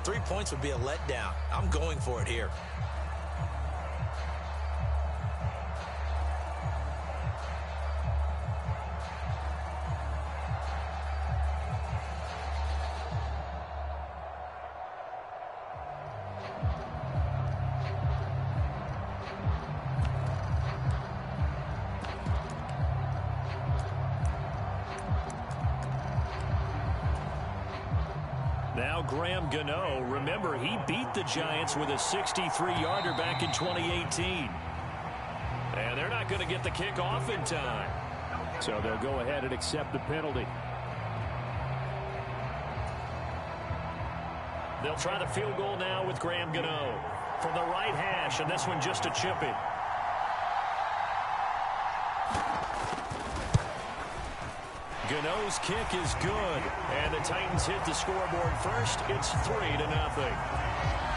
3 points would be a letdown. I'm going for it here. Now Graham Gano, remember, he beat the Giants with a 63-yarder back in 2018. And they're not going to get the kick off in time. So they'll go ahead and accept the penalty. They'll try the field goal now with Graham Gano from the right hash, and this one just to chip it. Gano's kick is good, and the Titans hit the scoreboard first. It's 3-0.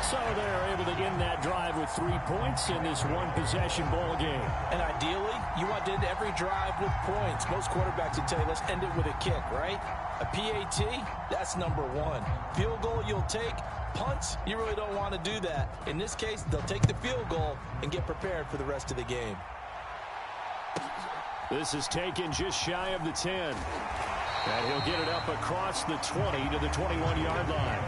So they're able to end that drive with 3 points in this one-possession ball game. And ideally, you want to end every drive with points. Most quarterbacks would tell you, let's end it with a kick, right? A PAT, that's number 1. Field goal you'll take. Punts, you really don't want to do that. In this case, they'll take the field goal and get prepared for the rest of the game. This is taken just shy of the 10. And he'll get it up across the 20 to the 21-yard line.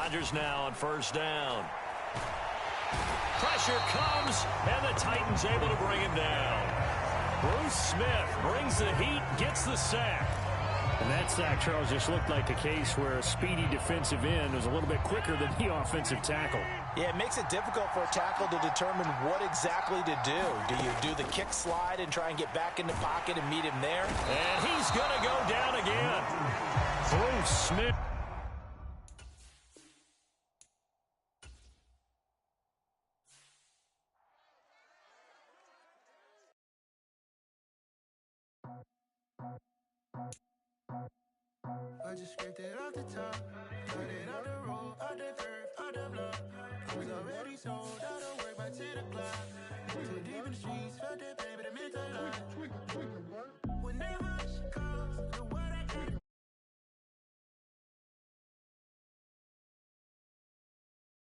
Rodgers now on first down. Pressure comes, and the Titans able to bring him down. Bruce Smith brings the heat, gets the sack. And that sack, Charles, just looked like a case where a speedy defensive end was a little bit quicker than the offensive tackle. Yeah, it makes it difficult for a tackle to determine what exactly to do. Do you do the kick slide and try and get back in the pocket and meet him there? And he's going to go down again. Bruce Smith. I just scraped it off the top, cut it out the road, out the curve, out the block. I was already sold, I don't work,